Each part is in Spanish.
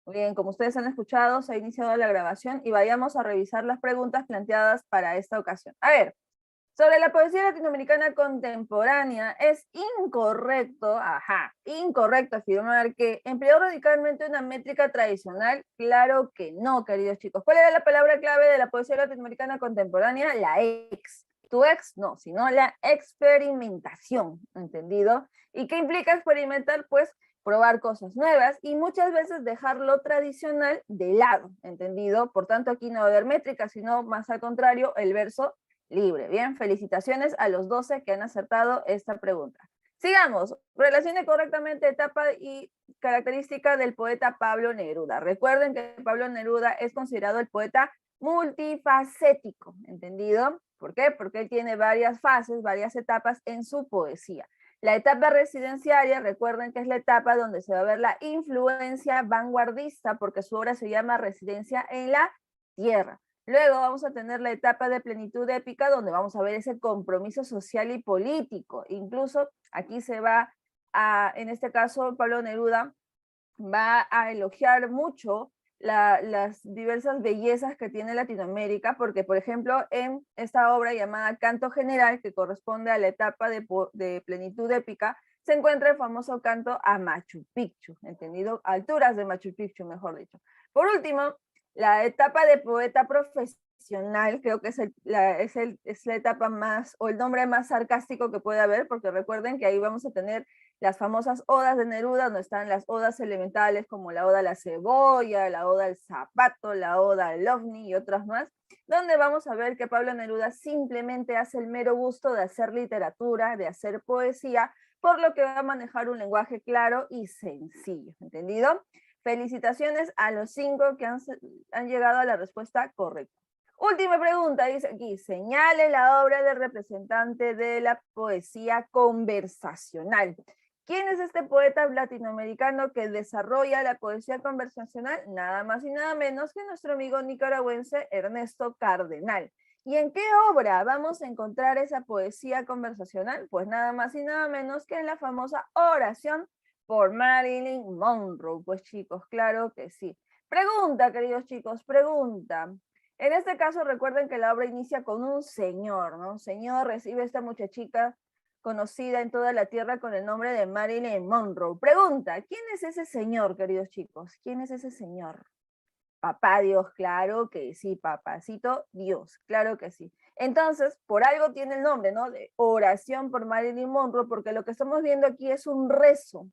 Muy bien, como ustedes han escuchado, se ha iniciado la grabación y vayamos a revisar las preguntas planteadas para esta ocasión. A ver, sobre la poesía latinoamericana contemporánea, es incorrecto afirmar que empleó radicalmente una métrica tradicional. Claro que no, queridos chicos. ¿Cuál era la palabra clave de la poesía latinoamericana contemporánea? La ex. Tu ex no, sino la experimentación, ¿entendido? ¿Y qué implica experimentar? Pues probar cosas nuevas y muchas veces dejar lo tradicional de lado, ¿entendido? Por tanto, aquí no va a haber métrica, sino más al contrario, el verso libre. Bien, felicitaciones a los 12 que han acertado esta pregunta. Sigamos. Relacione correctamente etapa y característica del poeta Pablo Neruda. Recuerden que Pablo Neruda es considerado el poeta multifacético, ¿entendido? ¿Por qué? Porque él tiene varias fases, varias etapas en su poesía. La etapa residenciaria, recuerden que es la etapa donde se va a ver la influencia vanguardista, porque su obra se llama Residencia en la Tierra. Luego vamos a tener la etapa de plenitud épica, donde vamos a ver ese compromiso social y político. Incluso aquí se va en este caso, Pablo Neruda va a elogiar mucho las diversas bellezas que tiene Latinoamérica, porque por ejemplo en esta obra llamada Canto General, que corresponde a la etapa de plenitud épica, se encuentra el famoso canto a Machu Picchu, ¿entendido? Alturas de Machu Picchu, mejor dicho. Por último, la etapa de poeta profesional, creo que es la etapa más, o el nombre más sarcástico que puede haber, porque recuerden que ahí vamos a tener las famosas odas de Neruda, donde están las odas elementales como la oda a la cebolla, la oda al zapato, la oda al ovni y otras más, donde vamos a ver que Pablo Neruda simplemente hace el mero gusto de hacer literatura, de hacer poesía, por lo que va a manejar un lenguaje claro y sencillo, ¿entendido? Felicitaciones a los 5 que han llegado a la respuesta correcta. Última pregunta, dice aquí, señale la obra del representante de la poesía conversacional. ¿Quién es este poeta latinoamericano que desarrolla la poesía conversacional? Nada más y nada menos que nuestro amigo nicaragüense Ernesto Cardenal. ¿Y en qué obra vamos a encontrar esa poesía conversacional? Pues nada más y nada menos que en la famosa Oración por Marilyn Monroe. Pues chicos, claro que sí. Pregunta, queridos chicos, pregunta. En este caso recuerden que la obra inicia con un señor, ¿no? Un señor recibe a esta muchachita conocida en toda la tierra con el nombre de Marilyn Monroe. Pregunta, ¿quién es ese señor, queridos chicos? ¿Quién es ese señor? Papá Dios, claro que sí, papacito Dios, claro que sí. Entonces, por algo tiene el nombre, ¿no? De Oración por Marilyn Monroe, porque lo que estamos viendo aquí es un rezo,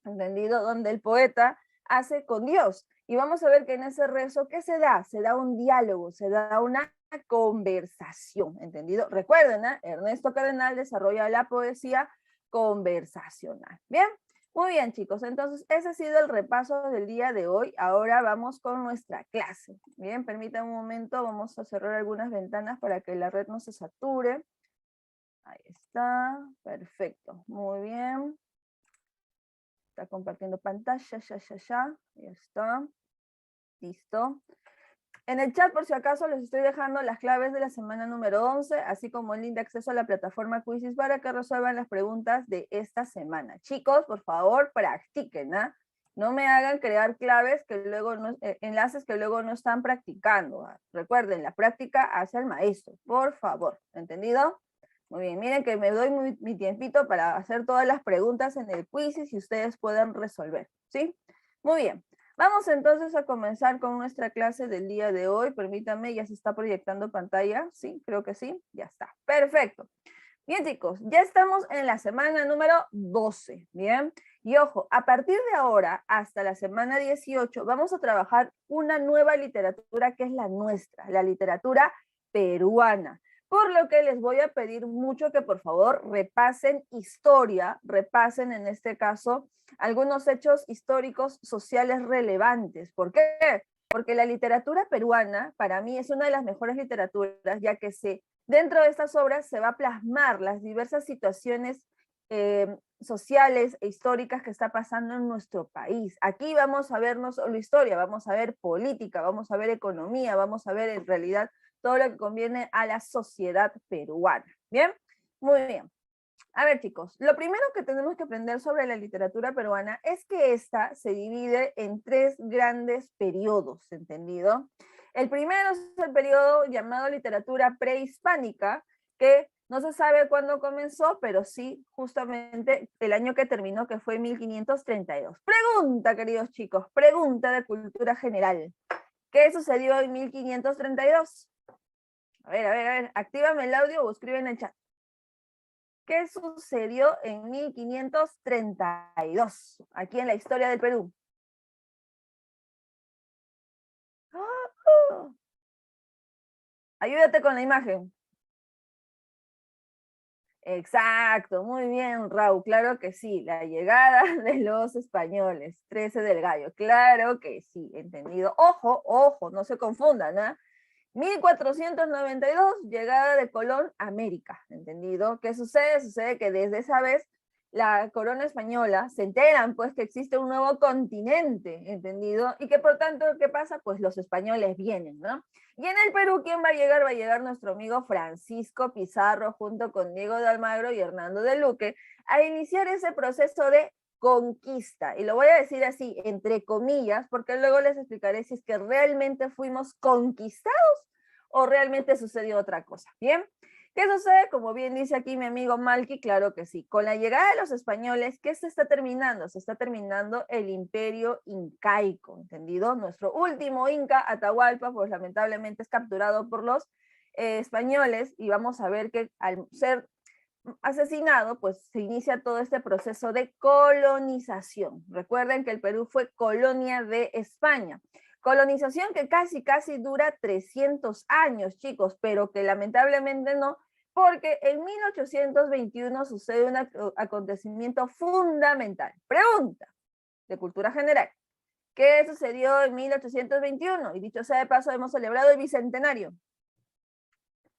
¿entendido? Donde el poeta hace con Dios. Y vamos a ver que en ese rezo, ¿qué se da? Se da un diálogo, se da una conversación, ¿entendido? Recuerden, ¿eh? Ernesto Cardenal desarrolla la poesía conversacional. ¿Bien? Muy bien, chicos. Entonces, ese ha sido el repaso del día de hoy. Ahora vamos con nuestra clase. Bien, permítanme un momento. Vamos a cerrar algunas ventanas para que la red no se sature. Ahí está. Perfecto. Muy bien. Está compartiendo pantalla, ya está. Listo. En el chat, por si acaso, les estoy dejando las claves de la semana número 11, así como el link de acceso a la plataforma Quizzes para que resuelvan las preguntas de esta semana. Chicos, por favor, practiquen, ¿ah? No me hagan crear claves que luego no, enlaces que luego no están practicando. ¿Ah? Recuerden, la práctica hace al maestro, por favor. ¿Entendido? Muy bien, miren que me doy mi tiempito para hacer todas las preguntas en el quiz y ustedes puedan resolver, ¿sí? Muy bien, vamos entonces a comenzar con nuestra clase del día de hoy. Permítanme, ya se está proyectando pantalla, ¿sí? Creo que sí, ya está. Perfecto. Bien, chicos, ya estamos en la semana número 12, ¿bien? Y ojo, a partir de ahora hasta la semana 18 vamos a trabajar una nueva literatura que es la nuestra, la literatura peruana. Por lo que les voy a pedir mucho que por favor repasen historia, repasen en este caso algunos hechos históricos sociales relevantes. ¿Por qué? Porque la literatura peruana para mí es una de las mejores literaturas, ya que dentro de estas obras se va a plasmar las diversas situaciones sociales e históricas que está pasando en nuestro país. Aquí vamos a ver no solo historia, vamos a ver política, vamos a ver economía, vamos a ver en realidad todo lo que conviene a la sociedad peruana. ¿Bien? Muy bien. A ver, chicos, lo primero que tenemos que aprender sobre la literatura peruana es que esta se divide en tres grandes periodos, ¿entendido? El primero es el periodo llamado literatura prehispánica, que no se sabe cuándo comenzó, pero sí justamente el año que terminó, que fue 1532. Pregunta, queridos chicos, pregunta de cultura general. ¿Qué sucedió en 1532? A ver, actívame el audio o escribe en el chat. ¿Qué sucedió en 1532, aquí en la historia del Perú? ¡Ah! Ayúdate con la imagen. Exacto, muy bien, Raúl, claro que sí, la llegada de los españoles, 13 del gallo, claro que sí, entendido. Ojo, ojo, no se confundan, ¿ah? 1492, llegada de Colón a América, ¿entendido? ¿Qué sucede? Sucede que desde esa vez la corona española se enteran pues que existe un nuevo continente, ¿entendido? Y que por tanto, ¿qué pasa? Pues los españoles vienen, ¿no? Y en el Perú, ¿quién va a llegar? Va a llegar nuestro amigo Francisco Pizarro junto con Diego de Almagro y Hernando de Luque a iniciar ese proceso de conquista. Y lo voy a decir así, entre comillas, porque luego les explicaré si es que realmente fuimos conquistados o realmente sucedió otra cosa. ¿Bien? ¿Qué sucede? Como bien dice aquí mi amigo Malky, claro que sí. Con la llegada de los españoles, ¿qué se está terminando? Se está terminando el imperio incaico, ¿entendido? Nuestro último inca, Atahualpa, pues lamentablemente es capturado por los españoles y vamos a ver que al ser asesinado, pues se inicia todo este proceso de colonización. Recuerden que el Perú fue colonia de España. Colonización que casi dura 300 años, chicos, pero que lamentablemente no, porque en 1821 sucede un acontecimiento fundamental. Pregunta de cultura general. ¿Qué sucedió en 1821? Y dicho sea de paso, hemos celebrado el bicentenario.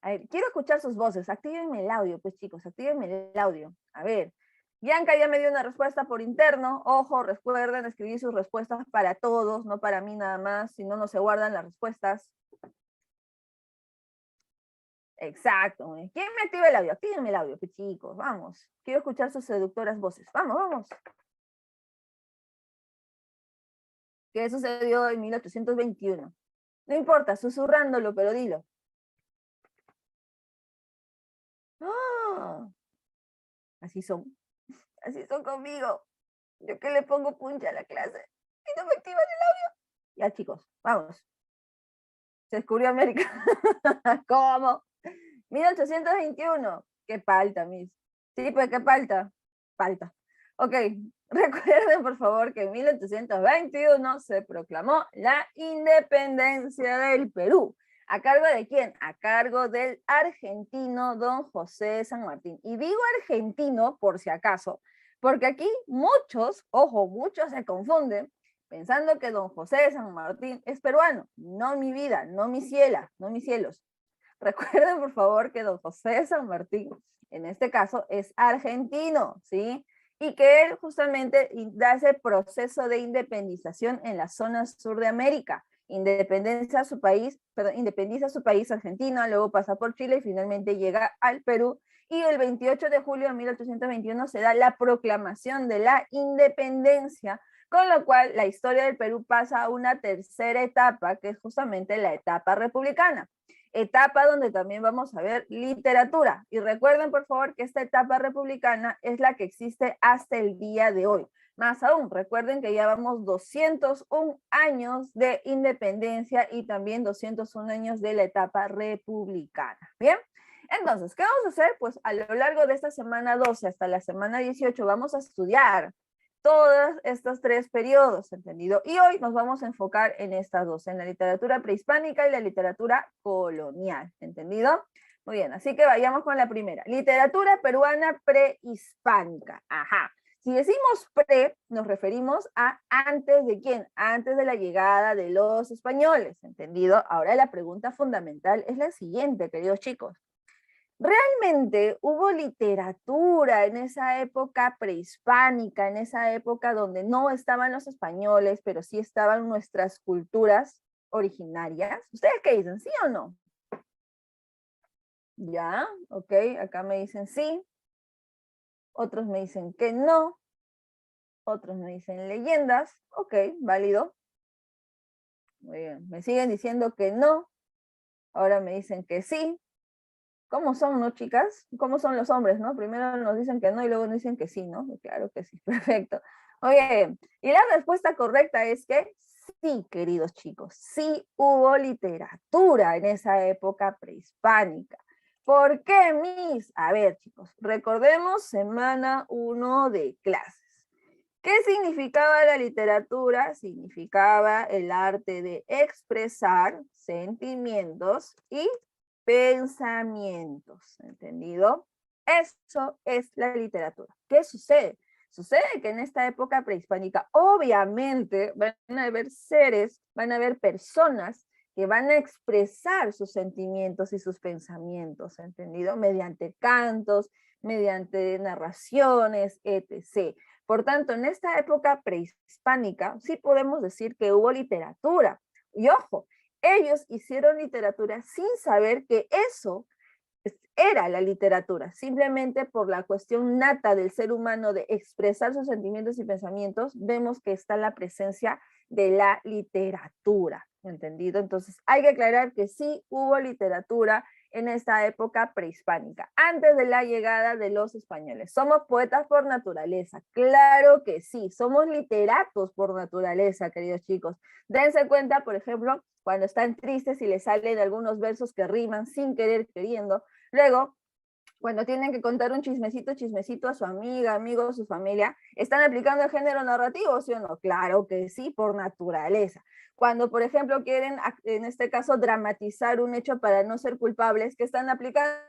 A ver, quiero escuchar sus voces. Actívenme el audio, pues chicos, actívenme el audio. A ver, Bianca ya me dio una respuesta por interno. Ojo, recuerden escribir sus respuestas para todos, no para mí nada más, si no, no se guardan las respuestas. Exacto. ¿Quién me activa el audio? Actívenme el audio, pues chicos, vamos. Quiero escuchar sus seductoras voces. Vamos, vamos. ¿Qué sucedió en 1821? No importa, susurrándolo, pero dilo. ¡Ah! Así son conmigo. Yo que le pongo puncha a la clase y no me activan el audio. Ya, chicos, vamos. Se descubrió América. ¿Cómo? 1821. Qué palta, mis. Sí, pues qué palta. Palta. Ok, recuerden por favor que en 1821 se proclamó la independencia del Perú. ¿A cargo de quién? A cargo del argentino don José de San Martín. Y digo argentino por si acaso, porque aquí muchos, ojo, muchos se confunden pensando que don José de San Martín es peruano. No mi vida, no mi ciela, no mis cielos. Recuerden por favor que don José de San Martín, en este caso, es argentino, ¿sí? Y que él justamente da ese proceso de independización en la zona sur de América. Independiza su país, perdón, independiza su país Argentina, luego pasa por Chile y finalmente llega al Perú. Y el 28 de julio de 1821 se da la proclamación de la independencia, con lo cual la historia del Perú pasa a una tercera etapa, que es justamente la etapa republicana. Etapa donde también vamos a ver literatura. Y recuerden, por favor, que esta etapa republicana es la que existe hasta el día de hoy. Más aún, recuerden que ya vamos 201 años de independencia y también 201 años de la etapa republicana. ¿Bien? Entonces, ¿qué vamos a hacer? Pues a lo largo de esta semana 12 hasta la semana 18 vamos a estudiar todos estos tres periodos, ¿entendido? Y hoy nos vamos a enfocar en estas dos, en la literatura prehispánica y la literatura colonial, ¿entendido? Muy bien, así que vayamos con la primera. Literatura peruana prehispánica. Ajá. Si decimos pre, nos referimos a antes de quién, antes de la llegada de los españoles, ¿entendido? Ahora la pregunta fundamental es la siguiente, queridos chicos. ¿Realmente hubo literatura en esa época prehispánica, en esa época donde no estaban los españoles, pero sí estaban nuestras culturas originarias? ¿Ustedes qué dicen, sí o no? Ya, ok, acá me dicen sí. otros me dicen que no, otros me dicen leyendas, ok, válido. Muy bien, me siguen diciendo que no, ahora me dicen que sí. ¿Cómo son, no, chicas? ¿Cómo son los hombres, no? Primero nos dicen que no y luego nos dicen que sí, ¿no? Claro que sí, perfecto. Oye, y la respuesta correcta es que sí, queridos chicos, sí hubo literatura en esa época prehispánica. ¿Por qué, Miss? A ver, chicos, recordemos semana 1 de clases. ¿Qué significaba la literatura? Significaba el arte de expresar sentimientos y pensamientos, ¿entendido? Eso es la literatura. ¿Qué sucede? Sucede que en esta época prehispánica, obviamente, van a haber seres, van a haber personas que van a expresar sus sentimientos y sus pensamientos, ¿entendido? Mediante cantos, mediante narraciones, etc. Por tanto, en esta época prehispánica, sí podemos decir que hubo literatura. Y ojo, ellos hicieron literatura sin saber que eso era la literatura, simplemente por la cuestión nata del ser humano de expresar sus sentimientos y pensamientos, vemos que está la presencia de la literatura, ¿entendido? Entonces hay que aclarar que sí hubo literatura en esta época prehispánica, antes de la llegada de los españoles. ¿Somos poetas por naturaleza? Claro que sí, somos literatos por naturaleza, queridos chicos. Dense cuenta, por ejemplo, cuando están tristes y les salen algunos versos que riman sin querer queriendo. Luego, cuando tienen que contar un chismecito a su amiga, amigo, su familia, ¿están aplicando el género narrativo, sí o no? Claro que sí, por naturaleza. Cuando, por ejemplo, quieren, en este caso, dramatizar un hecho para no ser culpables, ¿qué están aplicando?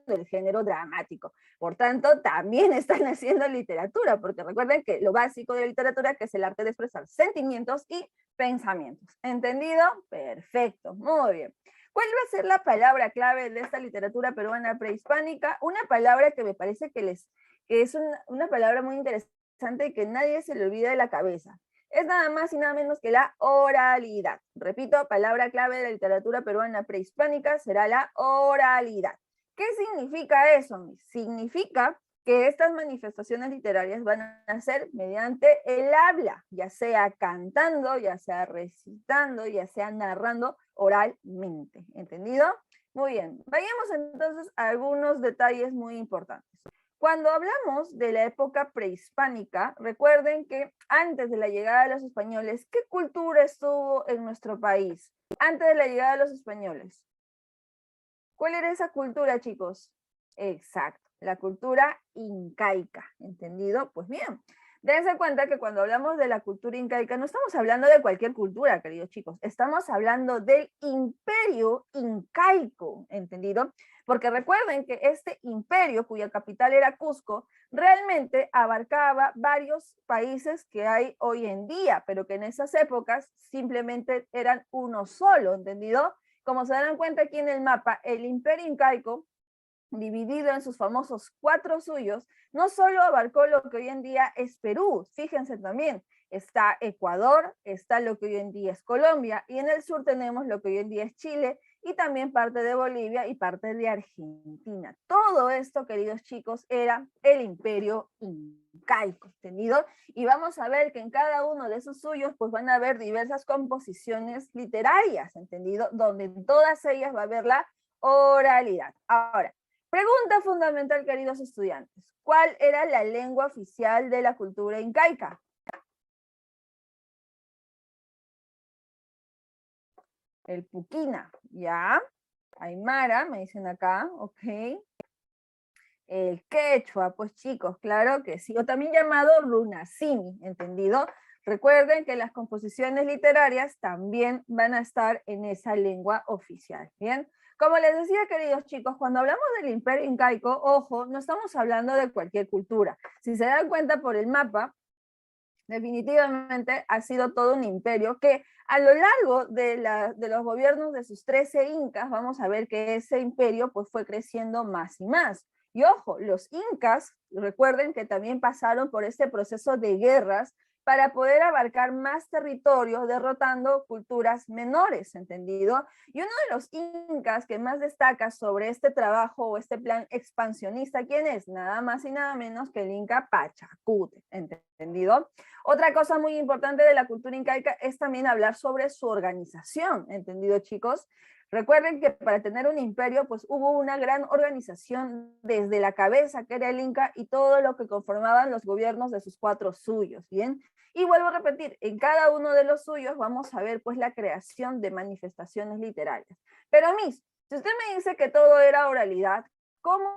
El género dramático. Por tanto, también están haciendo literatura, porque recuerden que lo básico de la literatura que es el arte de expresar sentimientos y pensamientos. ¿Entendido? Perfecto, muy bien. ¿Cuál va a ser la palabra clave de esta literatura peruana prehispánica? Una palabra que me parece que es una palabra muy interesante y que nadie se le olvida de la cabeza. Es nada más y nada menos que la oralidad. Repito, palabra clave de la literatura peruana prehispánica será la oralidad. ¿Qué significa eso? Significa que estas manifestaciones literarias van a ser mediante el habla, ya sea cantando, ya sea recitando, ya sea narrando oralmente. ¿Entendido? Muy bien. Vayamos entonces a algunos detalles muy importantes. Cuando hablamos de la época prehispánica, recuerden que antes de la llegada de los españoles, ¿qué cultura estuvo en nuestro país? Antes de la llegada de los españoles. ¿Cuál era esa cultura, chicos? Exacto, la cultura incaica, ¿entendido? Pues bien, dense cuenta que cuando hablamos de la cultura incaica no estamos hablando de cualquier cultura, queridos chicos, estamos hablando del imperio incaico, ¿entendido? Porque recuerden que este imperio, cuya capital era Cusco, realmente abarcaba varios países que hay hoy en día, pero que en esas épocas simplemente eran uno solo, ¿entendido? Como se dan cuenta aquí en el mapa, el imperio incaico, dividido en sus famosos 4 suyos, no solo abarcó lo que hoy en día es Perú, fíjense también, está Ecuador, está lo que hoy en día es Colombia, y en el sur tenemos lo que hoy en día es Chile, y también parte de Bolivia y parte de Argentina. Todo esto, queridos chicos, era el imperio incaico, ¿entendido? Y vamos a ver que en cada uno de esos suyos pues van a haber diversas composiciones literarias, ¿entendido? Donde en todas ellas va a haber la oralidad. Ahora, pregunta fundamental, queridos estudiantes. ¿Cuál era la lengua oficial de la cultura incaica? El puquina, ¿ya? Aymara, me dicen acá, ok. El quechua, pues chicos, claro que sí. O también llamado runasimi, ¿entendido? Recuerden que las composiciones literarias también van a estar en esa lengua oficial, ¿bien? Como les decía, queridos chicos, cuando hablamos del imperio incaico, ojo, no estamos hablando de cualquier cultura. Si se dan cuenta por el mapa, definitivamente ha sido todo un imperio que a lo largo de los gobiernos de sus 13 incas, vamos a ver que ese imperio pues fue creciendo más y más. Y ojo, los incas, recuerden que también pasaron por este proceso de guerras para poder abarcar más territorio, derrotando culturas menores, ¿entendido? Y uno de los incas que más destaca sobre este trabajo o este plan expansionista, ¿quién es? Nada más y nada menos que el inca Pachacute, ¿entendido? Otra cosa muy importante de la cultura incaica es también hablar sobre su organización, ¿entendido, chicos? Recuerden que para tener un imperio, pues hubo una gran organización desde la cabeza, que era el Inca, y todo lo que conformaban los gobiernos de sus 4 suyos, ¿bien? Y vuelvo a repetir, en cada uno de los suyos vamos a ver pues la creación de manifestaciones literarias. Pero Miss, si usted me dice que todo era oralidad, ¿cómo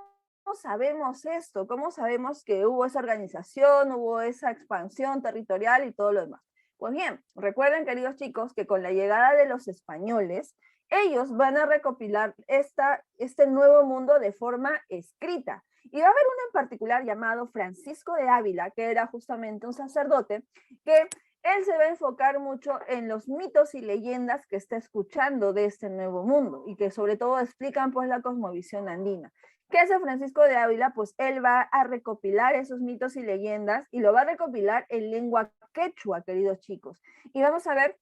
sabemos esto? ¿Cómo sabemos que hubo esa organización, hubo esa expansión territorial y todo lo demás? Pues bien, recuerden, queridos chicos, que con la llegada de los españoles, ellos van a recopilar este nuevo mundo de forma escrita. Y va a haber uno en particular llamado Francisco de Ávila, que era justamente un sacerdote, que él se va a enfocar mucho en los mitos y leyendas que está escuchando de este nuevo mundo, y que sobre todo explican pues la cosmovisión andina. ¿Qué hace Francisco de Ávila? Pues él va a recopilar esos mitos y leyendas, y lo va a recopilar en lengua quechua, queridos chicos. Y vamos a ver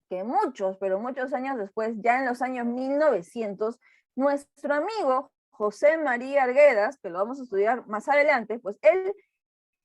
que muchos, pero muchos años después, ya en los años 1900, nuestro amigo José María Arguedas, que lo vamos a estudiar más adelante, pues él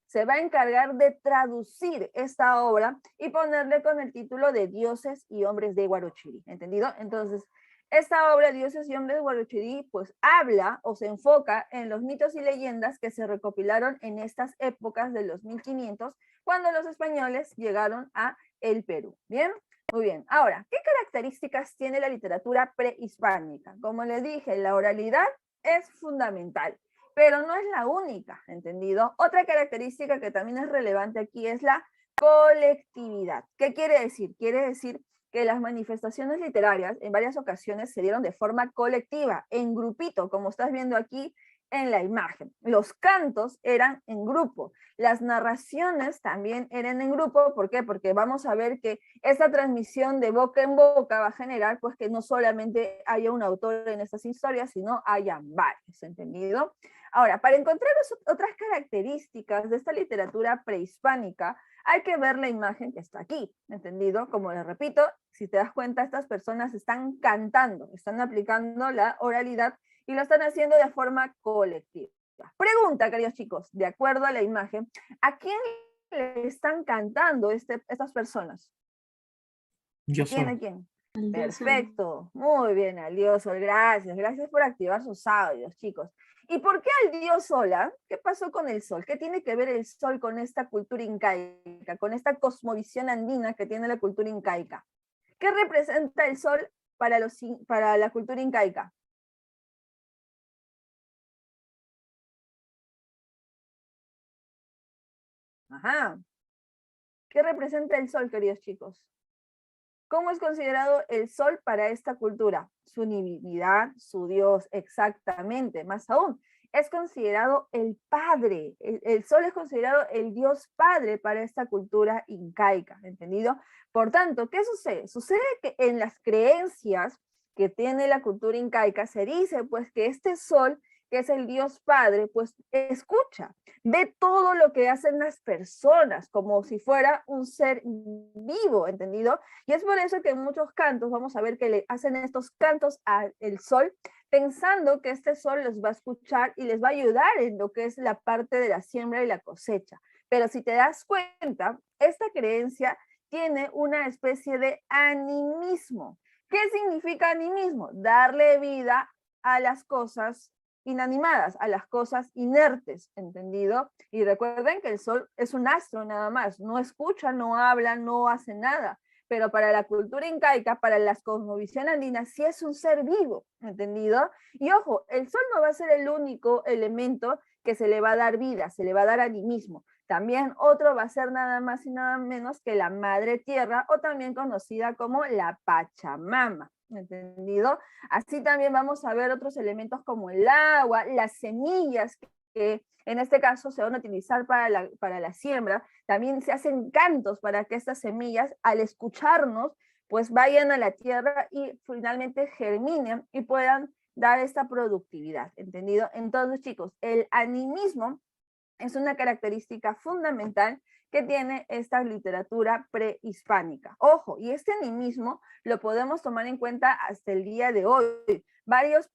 se va a encargar de traducir esta obra y ponerle con el título de Dioses y Hombres de Huarochirí, ¿entendido? Entonces, esta obra, Dioses y Hombres de Huarochirí, pues habla o se enfoca en los mitos y leyendas que se recopilaron en estas épocas de los 1500, cuando los españoles llegaron a el Perú, ¿bien? Muy bien. Ahora, ¿qué características tiene la literatura prehispánica? Como les dije, la oralidad es fundamental, pero no es la única, ¿entendido? Otra característica que también es relevante aquí es la colectividad. ¿Qué quiere decir? Quiere decir que las manifestaciones literarias en varias ocasiones se dieron de forma colectiva, en grupito, como estás viendo aquí en la imagen. Los cantos eran en grupo, las narraciones también eran en grupo. ¿Por qué? Porque vamos a ver que esta transmisión de boca en boca va a generar pues que no solamente haya un autor en estas historias, sino hayan varios, ¿entendido? Ahora, para encontrar otras características de esta literatura prehispánica, hay que ver la imagen que está aquí, ¿entendido? Como les repito, si te das cuenta, estas personas están cantando, están aplicando la oralidad y lo están haciendo de forma colectiva. Pregunta, queridos chicos, de acuerdo a la imagen, ¿a quién le están cantando estas personas? Yo ¿A quién? soy. ¿A quién? Perfecto, muy bien, al dios Sol, gracias, gracias por activar sus audios, chicos. ¿Y por qué al dios Sol? ¿Qué pasó con el sol? ¿Qué tiene que ver el sol con esta cultura incaica, con esta cosmovisión andina que tiene la cultura incaica? ¿Qué representa el sol para la cultura incaica? Ajá. ¿Qué representa el sol, queridos chicos? ¿Cómo es considerado el sol para esta cultura? Su divinidad, su dios, exactamente. Más aún, es considerado el padre. El sol es considerado el dios padre para esta cultura incaica, ¿entendido? Por tanto, ¿qué sucede? Sucede que en las creencias que tiene la cultura incaica se dice pues que este sol, que es el dios padre, pues escucha, ve todo lo que hacen las personas como si fuera un ser vivo, ¿entendido? Y es por eso que en muchos cantos vamos a ver que le hacen estos cantos al sol, pensando que este sol los va a escuchar y les va a ayudar en lo que es la parte de la siembra y la cosecha. Pero si te das cuenta, esta creencia tiene una especie de animismo. ¿Qué significa animismo? Darle vida a las cosas inanimadas, a las cosas inertes, ¿entendido? Y recuerden que el sol es un astro nada más, no escucha, no habla, no hace nada, pero para la cultura incaica, para la cosmovisión andina, sí es un ser vivo, ¿entendido? Y ojo, el sol no va a ser el único elemento que se le va a dar vida, se le va a dar animismo. También otro va a ser nada más y nada menos que la madre tierra, o también conocida como la Pachamama, ¿entendido? Así también vamos a ver otros elementos como el agua, las semillas que en este caso se van a utilizar para la siembra. También se hacen cantos para que estas semillas, al escucharnos, pues vayan a la tierra y finalmente germinen y puedan dar esta productividad, ¿entendido? Entonces, chicos, el animismo es una característica fundamental que tiene esta literatura prehispánica. Ojo, y este animismo lo podemos tomar en cuenta hasta el día de hoy. Varios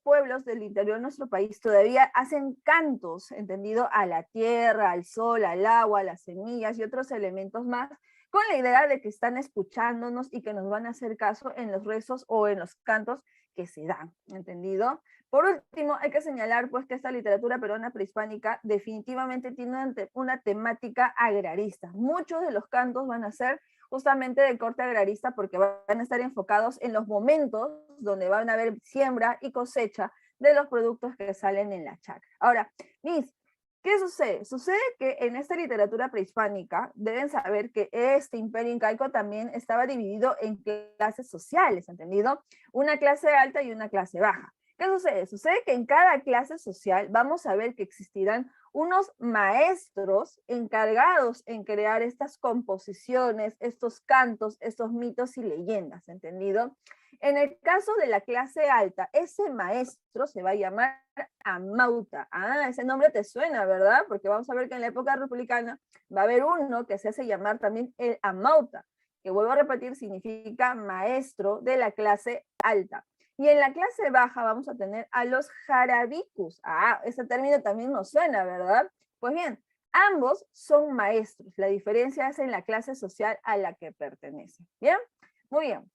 pueblos del interior de nuestro país todavía hacen cantos, entendido, a la tierra, al sol, al agua, a las semillas y otros elementos más, con la idea de que están escuchándonos y que nos van a hacer caso en los rezos o en los cantos que se dan, ¿entendido? Por último, hay que señalar pues que esta literatura peruana prehispánica definitivamente tiene una temática agrarista. Muchos de los cantos van a ser justamente de corte agrarista porque van a estar enfocados en los momentos donde van a haber siembra y cosecha de los productos que salen en la chacra. Ahora, Miss, ¿qué sucede? Sucede que en esta literatura prehispánica deben saber que este imperio incaico también estaba dividido en clases sociales, ¿entendido? Una clase alta y una clase baja. ¿Qué sucede? Sucede que en cada clase social vamos a ver que existirán unos maestros encargados en crear estas composiciones, estos cantos, estos mitos y leyendas, ¿entendido? En el caso de la clase alta, ese maestro se va a llamar amauta. Ah, ese nombre te suena, ¿verdad? Porque vamos a ver que en la época republicana va a haber uno que se hace llamar también el amauta, que vuelvo a repetir, significa maestro de la clase alta. Y en la clase baja vamos a tener a los jarabicus. Ah, ese término también nos suena, ¿verdad? Pues bien, ambos son maestros. La diferencia es en la clase social a la que pertenecen. ¿Bien? Muy bien.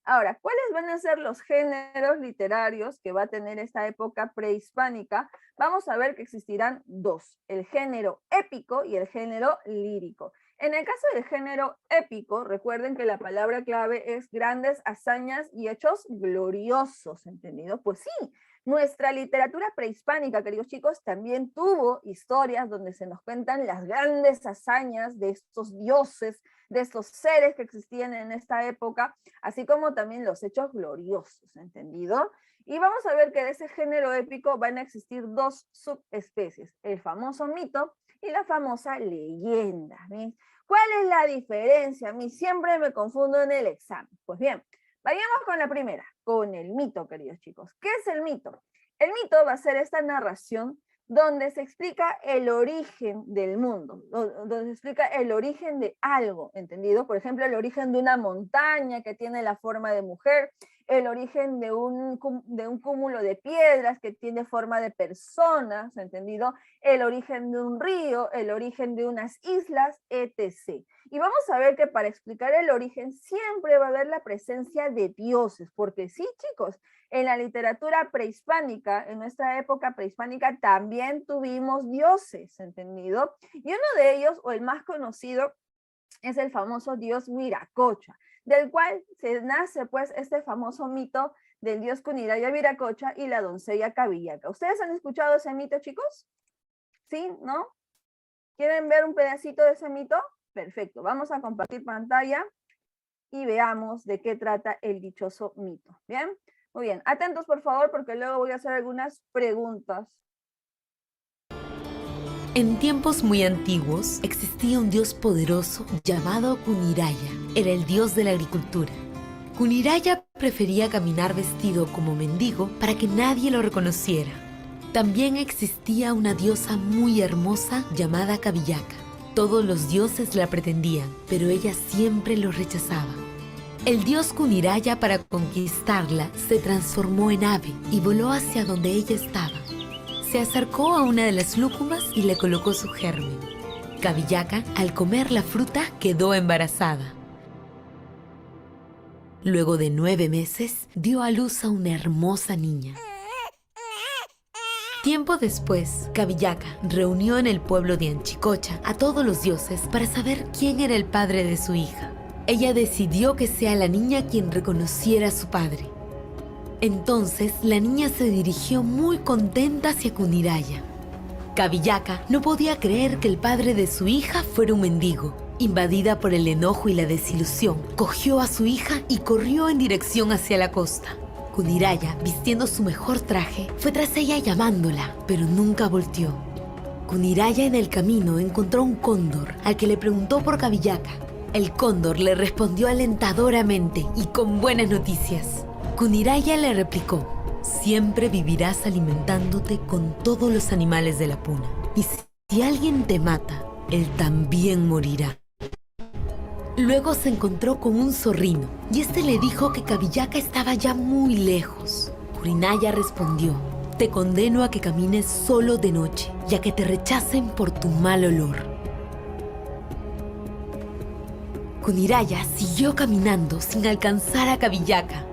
Ahora, ¿cuáles van a ser los géneros literarios que va a tener esta época prehispánica? Vamos a ver que existirán dos, el género épico y el género lírico. En el caso del género épico, recuerden que la palabra clave es grandes hazañas y hechos gloriosos, ¿entendido? Pues sí, nuestra literatura prehispánica, queridos chicos, también tuvo historias donde se nos cuentan las grandes hazañas de estos dioses, de estos seres que existían en esta época, así como también los hechos gloriosos, ¿entendido? Y vamos a ver que de ese género épico van a existir dos subespecies, el famoso mito y la famosa leyenda. ¿Ves? ¿Cuál es la diferencia? A mí siempre me confundo en el examen. Pues bien, vayamos con la primera, con el mito, queridos chicos. ¿Qué es el mito? El mito va a ser esta narración donde se explica el origen del mundo, donde se explica el origen de algo, ¿entendido? Por ejemplo, el origen de una montaña que tiene la forma de mujer, el origen de un cúmulo de piedras que tiene forma de personas, ¿entendido? El origen de un río, el origen de unas islas, etc. Y vamos a ver que para explicar el origen siempre va a haber la presencia de dioses, porque sí, chicos, en la literatura prehispánica, en nuestra época prehispánica, también tuvimos dioses, ¿entendido? Y uno de ellos, o el más conocido, es el famoso dios Viracocha, del cual se nace pues este famoso mito del dios Cuniraya Viracocha y la doncella Cabillaca. ¿Ustedes han escuchado ese mito, chicos? ¿Sí? ¿No? ¿Quieren ver un pedacito de ese mito? Perfecto, vamos a compartir pantalla y veamos de qué trata el dichoso mito. ¿Bien? Muy bien, atentos por favor porque luego voy a hacer algunas preguntas. En tiempos muy antiguos existía un dios poderoso llamado Cuniraya. Era el dios de la agricultura. Cuniraya prefería caminar vestido como mendigo para que nadie lo reconociera. También existía una diosa muy hermosa llamada Cabillaca. Todos los dioses la pretendían, pero ella siempre los rechazaba. El dios Cuniraya, para conquistarla, se transformó en ave y voló hacia donde ella estaba. Se acercó a una de las lúcumas y le colocó su germen. Cabillaca, al comer la fruta, quedó embarazada. Luego de 9 meses, dio a luz a una hermosa niña. Tiempo después, Cabillaca reunió en el pueblo de Anchicocha a todos los dioses para saber quién era el padre de su hija. Ella decidió que sea la niña quien reconociera a su padre. Entonces, la niña se dirigió muy contenta hacia Cuniraya. Cabillaca no podía creer que el padre de su hija fuera un mendigo. Invadida por el enojo y la desilusión, cogió a su hija y corrió en dirección hacia la costa. Cuniraya, vistiendo su mejor traje, fue tras ella llamándola, pero nunca volteó. Cuniraya en el camino encontró un cóndor, al que le preguntó por Cabillaca. El cóndor le respondió alentadoramente y con buenas noticias. Cuniraya le replicó: siempre vivirás alimentándote con todos los animales de la puna. Y si alguien te mata, él también morirá. Luego se encontró con un zorrino y este le dijo que Cabillaca estaba ya muy lejos. Kurinaya respondió: te condeno a que camines solo de noche y a que te rechacen por tu mal olor. Kuniraya siguió caminando sin alcanzar a Cabillaca.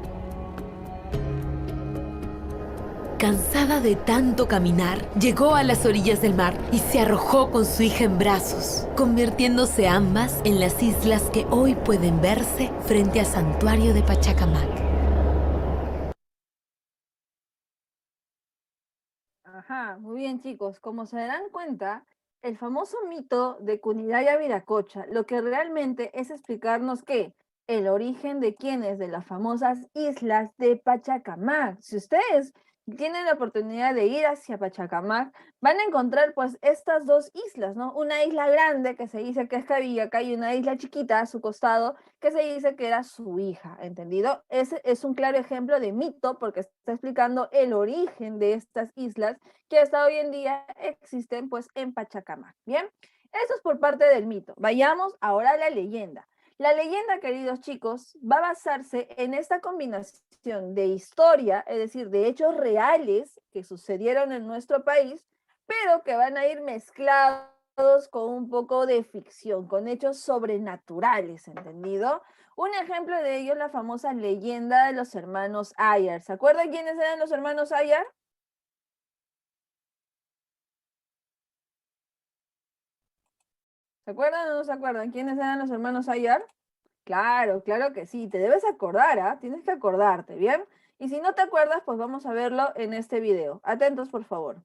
Cansada de tanto caminar, llegó a las orillas del mar y se arrojó con su hija en brazos, convirtiéndose ambas en las islas que hoy pueden verse frente al santuario de Pachacamac. Ajá, muy bien chicos, como se darán cuenta, el famoso mito de Kuniraya Viracocha lo que realmente es explicarnos que el origen de quiénes de las famosas islas de Pachacamac. Si ustedes tienen la oportunidad de ir hacia Pachacamac, van a encontrar pues estas dos islas, ¿no? Una isla grande que se dice que es Cabillaca y una isla chiquita a su costado que se dice que era su hija, ¿entendido? Ese es un claro ejemplo de mito porque está explicando el origen de estas islas que hasta hoy en día existen pues en Pachacamac, ¿bien? Eso es por parte del mito. Vayamos ahora a la leyenda. La leyenda, queridos chicos, va a basarse en esta combinación de historia, es decir, de hechos reales que sucedieron en nuestro país, pero que van a ir mezclados con un poco de ficción, con hechos sobrenaturales, ¿entendido? Un ejemplo de ello es la famosa leyenda de los hermanos Ayar. ¿Se acuerdan quiénes eran los hermanos Ayar? ¿Se acuerdan o no se acuerdan quiénes eran los hermanos Ayar? Claro, claro que sí, te debes acordar, ¿ah? Tienes que acordarte, ¿bien? Y si no te acuerdas, pues vamos a verlo en este video. Atentos, por favor.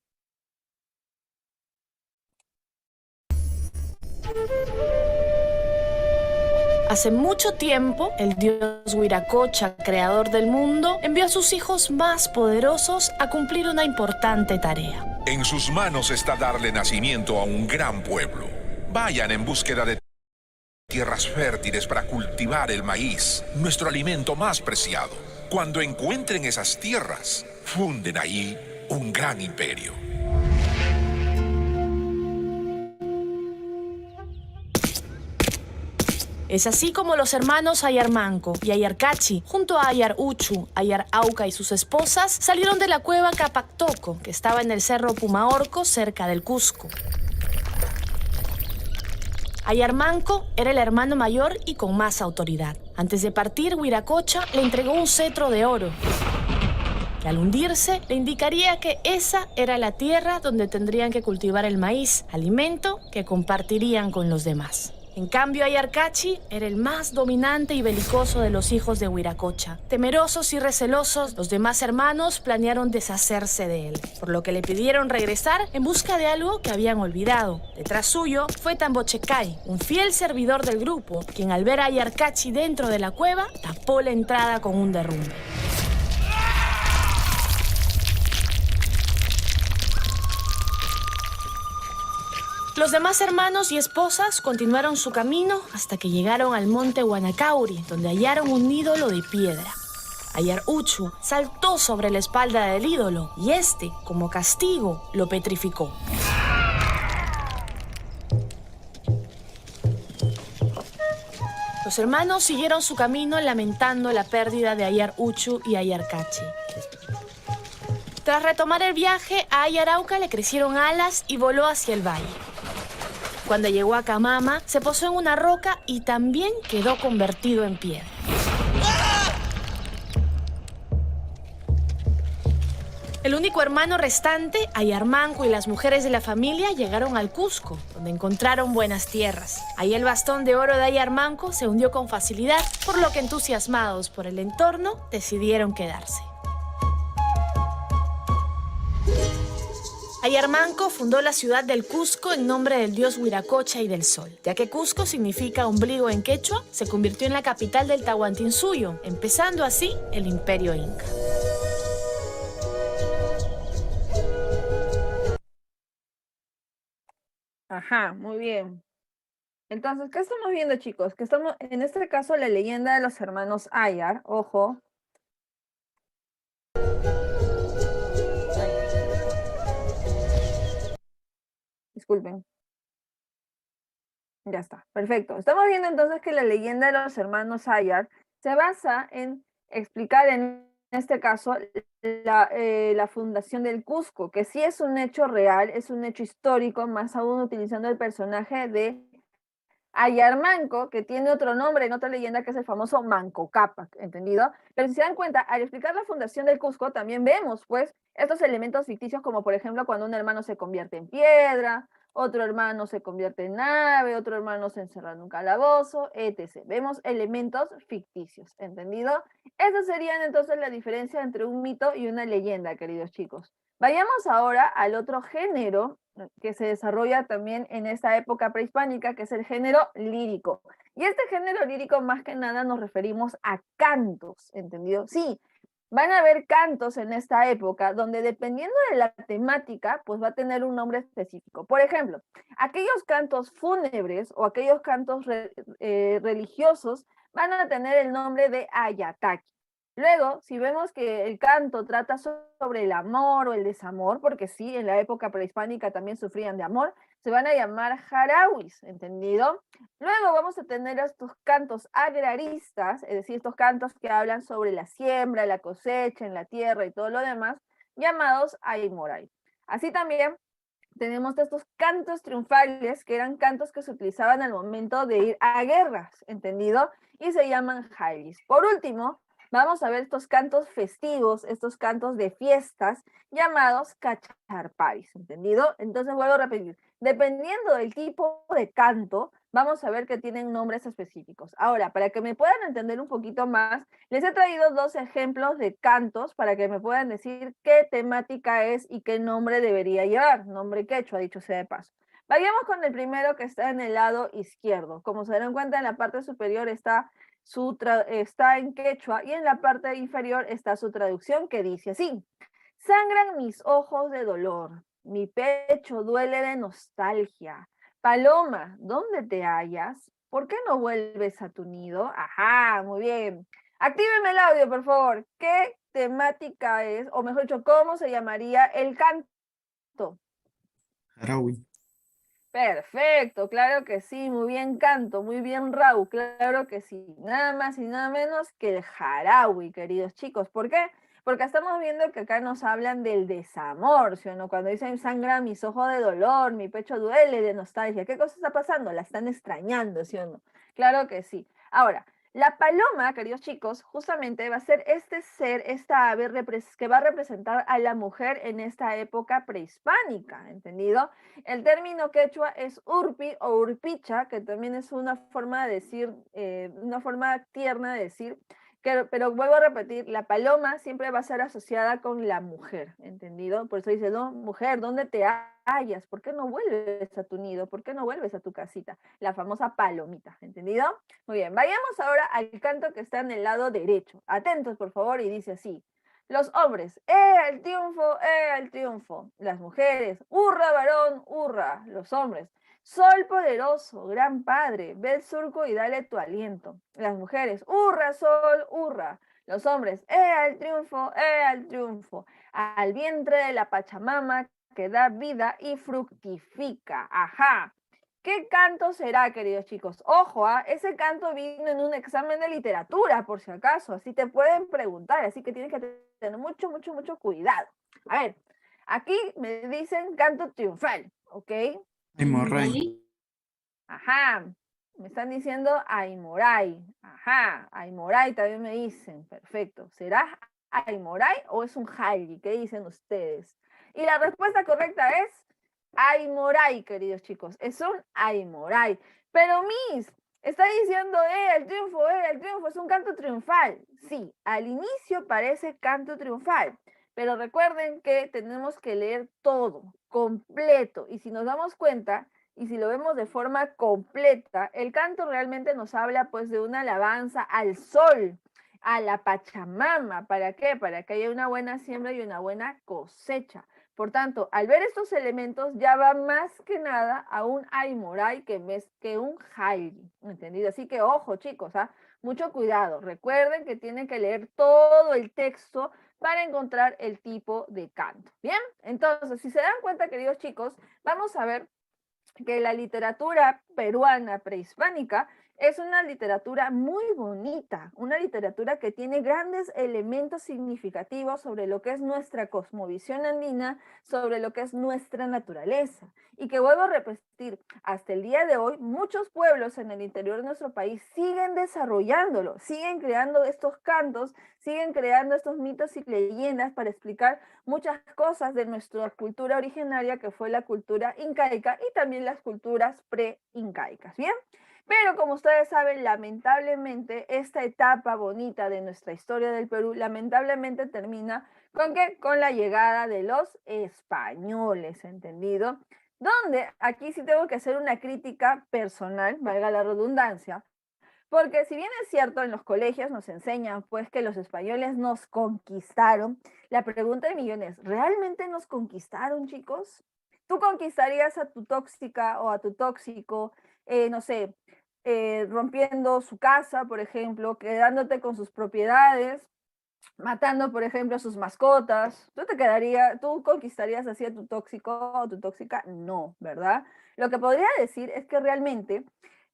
Hace mucho tiempo, el dios Wiracocha, creador del mundo, envió a sus hijos más poderosos a cumplir una importante tarea. En sus manos está darle nacimiento a un gran pueblo. Vayan en búsqueda de tierras fértiles para cultivar el maíz, nuestro alimento más preciado. Cuando encuentren esas tierras, funden ahí un gran imperio. Es así como los hermanos Ayarmanco y Ayarcachi, junto a Ayar Uchu, Ayar Auca y sus esposas, salieron de la cueva Capactoco, que estaba en el cerro Pumaorco, cerca del Cusco. Ayarmanco era el hermano mayor y con más autoridad. Antes de partir, Wiracocha le entregó un cetro de oro, que al hundirse le indicaría que esa era la tierra donde tendrían que cultivar el maíz, alimento que compartirían con los demás. En cambio, Ayarcachi era el más dominante y belicoso de los hijos de Wiracocha. Temerosos y recelosos, los demás hermanos planearon deshacerse de él, por lo que le pidieron regresar en busca de algo que habían olvidado. Detrás suyo fue Tambochecay, un fiel servidor del grupo, quien al ver a Ayarcachi dentro de la cueva, tapó la entrada con un derrumbe. Los demás hermanos y esposas continuaron su camino hasta que llegaron al monte Huanacauri, donde hallaron un ídolo de piedra. Ayar Uchu saltó sobre la espalda del ídolo y este, como castigo, lo petrificó. Los hermanos siguieron su camino lamentando la pérdida de Ayar Uchu y Ayarcachi. Tras retomar el viaje, a Ayar Auca le crecieron alas y voló hacia el valle. Cuando llegó a Camama, se posó en una roca y también quedó convertido en piedra. El único hermano restante, Ayarmanco y las mujeres de la familia llegaron al Cusco, donde encontraron buenas tierras. Ahí el bastón de oro de Ayarmanco se hundió con facilidad, por lo que entusiasmados por el entorno, decidieron quedarse. Ayarmanco fundó la ciudad del Cusco en nombre del dios Wiracocha y del sol. Ya que Cusco significa ombligo en quechua, se convirtió en la capital del Tahuantinsuyo, empezando así el imperio inca. Ajá, muy bien. Entonces, ¿qué estamos viendo, chicos? Que estamos, en este caso, la leyenda de los hermanos Ayar, ojo. Disculpen. Ya está, perfecto. Estamos viendo entonces que la leyenda de los hermanos Ayar se basa en explicar en este caso la fundación del Cusco, que sí es un hecho real, es un hecho histórico, más aún utilizando el personaje de Ayar Manco, que tiene otro nombre en otra leyenda que es el famoso Manco Cápac, ¿entendido? Pero si se dan cuenta, al explicar la fundación del Cusco, también vemos, pues, estos elementos ficticios, como por ejemplo cuando un hermano se convierte en piedra, otro hermano se convierte en ave, otro hermano se encerra en un calabozo, etc. Vemos elementos ficticios, ¿entendido? Esas serían entonces la diferencia entre un mito y una leyenda, queridos chicos. Vayamos ahora al otro género que se desarrolla también en esta época prehispánica, que es el género lírico. Y este género lírico más que nada nos referimos a cantos, ¿entendido? Sí, van a haber cantos en esta época donde dependiendo de la temática, pues va a tener un nombre específico. Por ejemplo, aquellos cantos fúnebres o aquellos cantos religiosos van a tener el nombre de ayataki. Luego, si vemos que el canto trata sobre el amor o el desamor, porque sí, en la época prehispánica también sufrían de amor, se van a llamar jarawis, ¿entendido? Luego vamos a tener estos cantos agraristas, es decir, estos cantos que hablan sobre la siembra, la cosecha en la tierra y todo lo demás, llamados aymoray. Así también tenemos estos cantos triunfales, que eran cantos que se utilizaban al momento de ir a guerras, ¿entendido? Y se llaman jairis. Por último, vamos a ver estos cantos festivos, estos cantos de fiestas, llamados cacharparis, ¿entendido? Entonces vuelvo a repetir, dependiendo del tipo de canto, vamos a ver que tienen nombres específicos. Ahora, para que me puedan entender un poquito más, les he traído dos ejemplos de cantos para que me puedan decir qué temática es y qué nombre debería llevar, nombre quechua, dicho sea de paso. Vayamos con el primero que está en el lado izquierdo. Como se dan cuenta, en la parte superior está en quechua y en la parte inferior está su traducción que dice así: sangran mis ojos de dolor, mi pecho duele de nostalgia. Paloma, ¿dónde te hallas? ¿Por qué no vuelves a tu nido? Ajá, muy bien. Actívenme el audio, por favor. ¿Qué temática es, o mejor dicho, cómo se llamaría el canto? Harawi. Perfecto, claro que sí, muy bien canto, muy bien Raúl, claro que sí. Nada más y nada menos que el jarawi, queridos chicos. ¿Por qué? Porque estamos viendo que acá nos hablan del desamor, ¿sí o no? Cuando dicen sangra mis ojos de dolor, mi pecho duele de nostalgia. ¿Qué cosa está pasando? La están extrañando, ¿sí o no? Claro que sí. Ahora, la paloma, queridos chicos, justamente va a ser este ser, esta ave que va a representar a la mujer en esta época prehispánica, ¿entendido? El término quechua es urpi o urpicha, que también es una forma de decir, una forma tierna de decir, pero vuelvo a repetir, la paloma siempre va a ser asociada con la mujer, ¿entendido? Por eso dice, no, mujer, ¿dónde te hallas? ¿Por qué no vuelves a tu nido? ¿Por qué no vuelves a tu casita? La famosa palomita, ¿entendido? Muy bien, vayamos ahora al canto que está en el lado derecho. Atentos, por favor, y dice así: los hombres, el triunfo, el triunfo! Las mujeres, ¡hurra, varón, hurra! Los hombres, sol poderoso, gran padre, ve el surco y dale tu aliento. Las mujeres, ¡hurra, sol, hurra! Los hombres, el triunfo, el triunfo! Al vientre de la Pachamama que da vida y fructifica. ¡Ajá! ¿Qué canto será, queridos chicos? Ojo, ese canto vino en un examen de literatura, por si acaso, así te pueden preguntar, así que tienes que tener mucho, mucho, mucho cuidado. A ver, aquí me dicen canto triunfal, ¿ok? Aymoray. Ajá, me están diciendo Aymoray, ajá, Aymoray también me dicen, perfecto. ¿Será Aymoray o es un Jali? ¿Qué dicen ustedes? Y la respuesta correcta es Aymoray, queridos chicos, es un Aymoray. Pero Miss, está diciendo, el triunfo, es un canto triunfal. Sí, al inicio parece canto triunfal, pero recuerden que tenemos que leer todo, completo, y si nos damos cuenta, y si lo vemos de forma completa, el canto realmente nos habla pues de una alabanza al sol, a la Pachamama. ¿Para qué? Para que haya una buena siembra y una buena cosecha. Por tanto, al ver estos elementos, ya va más que nada a un Aymoray que un Jairi, ¿entendido? Así que ojo, chicos, mucho cuidado. Recuerden que tienen que leer todo el texto para encontrar el tipo de canto. Bien, entonces, si se dan cuenta, queridos chicos, vamos a ver que la literatura peruana prehispánica es una literatura muy bonita, una literatura que tiene grandes elementos significativos sobre lo que es nuestra cosmovisión andina, sobre lo que es nuestra naturaleza. Y que vuelvo a repetir, hasta el día de hoy, muchos pueblos en el interior de nuestro país siguen desarrollándolo, siguen creando estos cantos, siguen creando estos mitos y leyendas para explicar muchas cosas de nuestra cultura originaria, que fue la cultura incaica y también las culturas pre-incaicas, ¿bien? Pero como ustedes saben, lamentablemente, esta etapa bonita de nuestra historia del Perú, lamentablemente termina ¿con qué? Con la llegada de los españoles, ¿entendido? Donde aquí sí tengo que hacer una crítica personal, valga la redundancia, porque si bien es cierto, en los colegios nos enseñan pues que los españoles nos conquistaron, la pregunta de millones, ¿realmente nos conquistaron, chicos? ¿Tú conquistarías a tu tóxica o a tu tóxico, no sé, rompiendo su casa, por ejemplo, quedándote con sus propiedades, matando, por ejemplo, a sus mascotas? ¿Tú conquistarías así a tu tóxico o tu tóxica? No, ¿verdad? Lo que podría decir es que realmente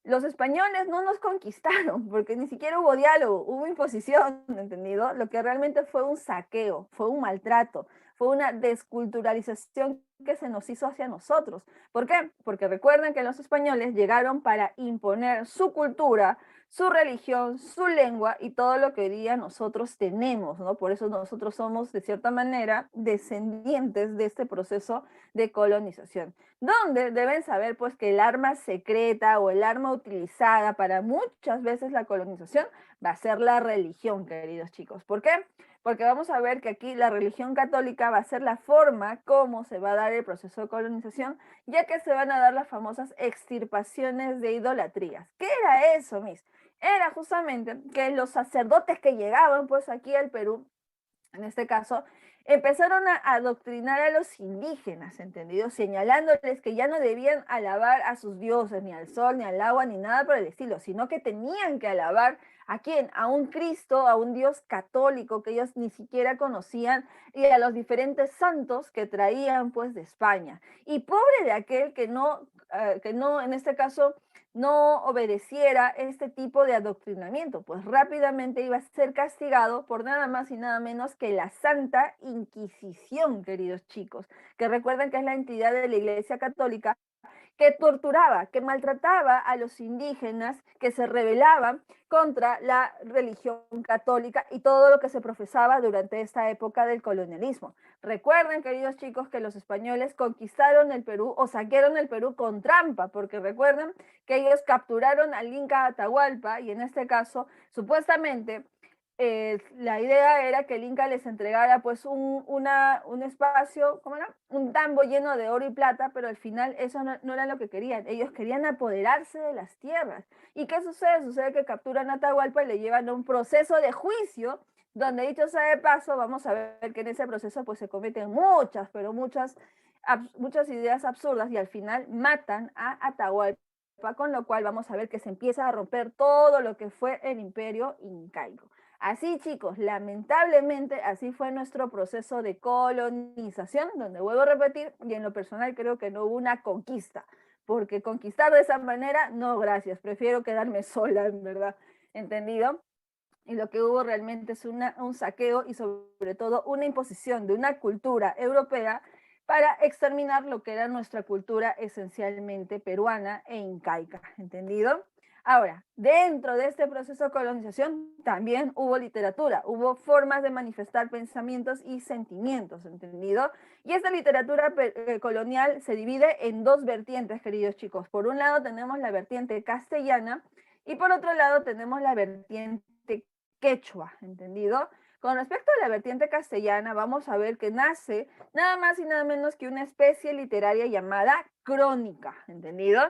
los españoles no nos conquistaron, porque ni siquiera hubo diálogo, hubo imposición, ¿entendido? Lo que realmente fue un saqueo, fue un maltrato, fue una desculturalización que se nos hizo hacia nosotros. ¿Por qué? Porque recuerden que los españoles llegaron para imponer su cultura, su religión, su lengua y todo lo que hoy día nosotros tenemos, ¿no? Por eso nosotros somos, de cierta manera, descendientes de este proceso de colonización, donde deben saber pues que el arma secreta o el arma utilizada para muchas veces la colonización va a ser la religión, queridos chicos. ¿Por qué? Porque vamos a ver que aquí la religión católica va a ser la forma como se va a dar el proceso de colonización, ya que se van a dar las famosas extirpaciones de idolatrías. ¿Qué era eso, mis? Era justamente que los sacerdotes que llegaban pues aquí al Perú, en este caso, empezaron a adoctrinar a los indígenas, ¿entendido? Señalándoles que ya no debían alabar a sus dioses, ni al sol, ni al agua, ni nada por el estilo, sino que tenían que alabar ¿a quién? A un Cristo, a un Dios católico que ellos ni siquiera conocían y a los diferentes santos que traían pues de España. Y pobre de aquel que no, en este caso, no obedeciera este tipo de adoctrinamiento, pues rápidamente iba a ser castigado por nada más y nada menos que la Santa Inquisición, queridos chicos, que recuerden que es la entidad de la Iglesia Católica que torturaba, que maltrataba a los indígenas que se rebelaban contra la religión católica y todo lo que se profesaba durante esta época del colonialismo. Recuerden, queridos chicos, que los españoles conquistaron el Perú o saquearon el Perú con trampa, porque recuerden que ellos capturaron al Inca Atahualpa y en este caso, supuestamente, la idea era que el Inca les entregara pues un espacio, ¿cómo era? Un tambo lleno de oro y plata, pero al final eso no era lo que querían. Ellos querían apoderarse de las tierras. ¿Y qué sucede? Sucede que capturan a Atahualpa y le llevan a un proceso de juicio, donde dicho sea de paso, vamos a ver que en ese proceso pues se cometen muchas, pero muchas ideas absurdas y al final matan a Atahualpa, con lo cual vamos a ver que se empieza a romper todo lo que fue el imperio incaico. Así, chicos, lamentablemente así fue nuestro proceso de colonización, donde vuelvo a repetir, y en lo personal creo que no hubo una conquista, porque conquistar de esa manera, no, gracias, prefiero quedarme sola, en verdad, ¿entendido? Y lo que hubo realmente es un saqueo y sobre todo una imposición de una cultura europea para exterminar lo que era nuestra cultura esencialmente peruana e incaica, ¿entendido? Ahora, dentro de este proceso de colonización también hubo literatura, hubo formas de manifestar pensamientos y sentimientos, ¿entendido? Y esta literatura colonial se divide en dos vertientes, queridos chicos. Por un lado tenemos la vertiente castellana y por otro lado tenemos la vertiente quechua, ¿entendido? Con respecto a la vertiente castellana, vamos a ver que nace nada más y nada menos que una especie literaria llamada crónica, ¿entendido?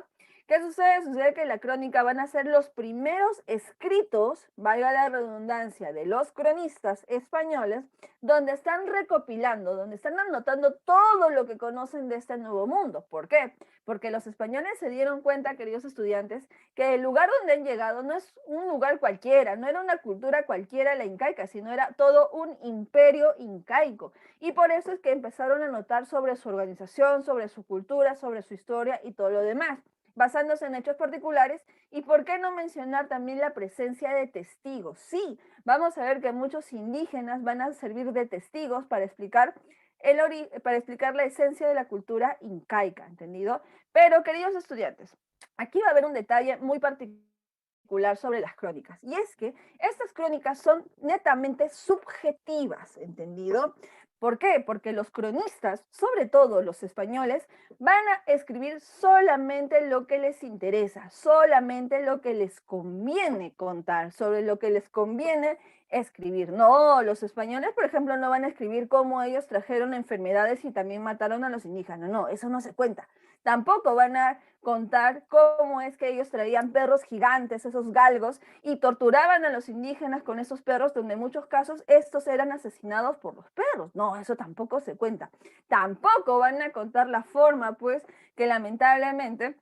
¿Qué sucede? Sucede que la crónica van a ser los primeros escritos, valga la redundancia, de los cronistas españoles, donde están recopilando, donde están anotando todo lo que conocen de este nuevo mundo. ¿Por qué? Porque los españoles se dieron cuenta, queridos estudiantes, que el lugar donde han llegado no es un lugar cualquiera, no era una cultura cualquiera la incaica, sino era todo un imperio incaico. Y por eso es que empezaron a anotar sobre su organización, sobre su cultura, sobre su historia y todo lo demás, basándose en hechos particulares. ¿Y por qué no mencionar también la presencia de testigos? Sí, vamos a ver que muchos indígenas van a servir de testigos para explicar la esencia de la cultura incaica, ¿entendido? Pero, queridos estudiantes, aquí va a haber un detalle muy particular sobre las crónicas, y es que estas crónicas son netamente subjetivas, ¿entendido? ¿Por qué? Porque los cronistas, sobre todo los españoles, van a escribir solamente lo que les interesa, solamente lo que les conviene contar, sobre lo que les conviene escribir. No, los españoles, por ejemplo, no van a escribir cómo ellos trajeron enfermedades y también mataron a los indígenas. No, eso no se cuenta. Tampoco van a contar cómo es que ellos traían perros gigantes, esos galgos, y torturaban a los indígenas con esos perros, donde en muchos casos estos eran asesinados por los perros. No, eso tampoco se cuenta. Tampoco van a contar la forma, pues, que lamentablemente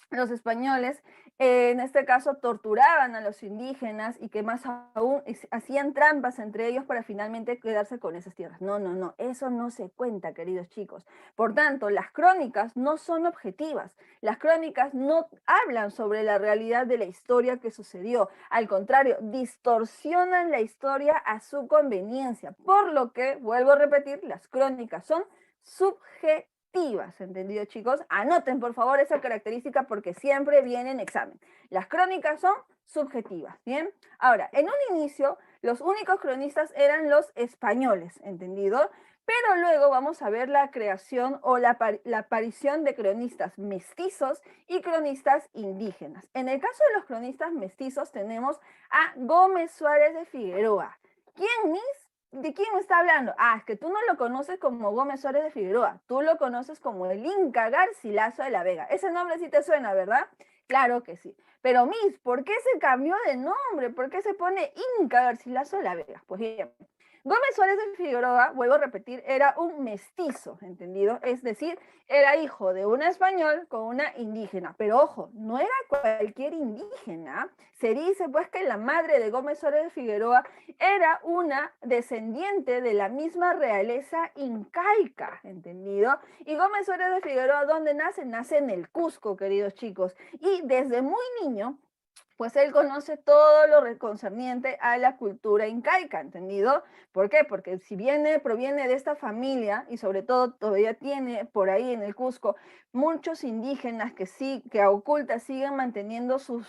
los españoles, en este caso, torturaban a los indígenas y que más aún hacían trampas entre ellos para finalmente quedarse con esas tierras. No, no, no, eso no se cuenta, queridos chicos. Por tanto, las crónicas no son objetivas. Las crónicas no hablan sobre la realidad de la historia que sucedió. Al contrario, distorsionan la historia a su conveniencia. Por lo que, vuelvo a repetir, las crónicas son subjetivas. ¿Entendido, chicos? Anoten, por favor, esa característica porque siempre viene en examen. Las crónicas son subjetivas, ¿bien? Ahora, en un inicio, los únicos cronistas eran los españoles, ¿entendido? Pero luego vamos a ver la creación o la aparición de cronistas mestizos y cronistas indígenas. En el caso de los cronistas mestizos tenemos a Gómez Suárez de Figueroa. ¿Quién, Miss? ¿De quién me está hablando? Ah, es que tú no lo conoces como Gómez Suárez de Figueroa, tú lo conoces como el Inca Garcilaso de la Vega. Ese nombre sí te suena, ¿verdad? Claro que sí. Pero, Miss, ¿por qué se cambió de nombre? ¿Por qué se pone Inca Garcilaso de la Vega? Pues bien, Gómez Suárez de Figueroa, vuelvo a repetir, era un mestizo, ¿entendido? Es decir, era hijo de un español con una indígena. Pero ojo, no era cualquier indígena. Se dice pues que la madre de Gómez Suárez de Figueroa era una descendiente de la misma realeza incaica, ¿entendido? Y Gómez Suárez de Figueroa, ¿dónde nace? Nace en el Cusco, queridos chicos. Y desde muy niño, pues él conoce todo lo concerniente a la cultura incaica, ¿entendido? ¿Por qué? Porque si proviene de esta familia y sobre todo todavía tiene por ahí en el Cusco muchos indígenas que a ocultas siguen manteniendo su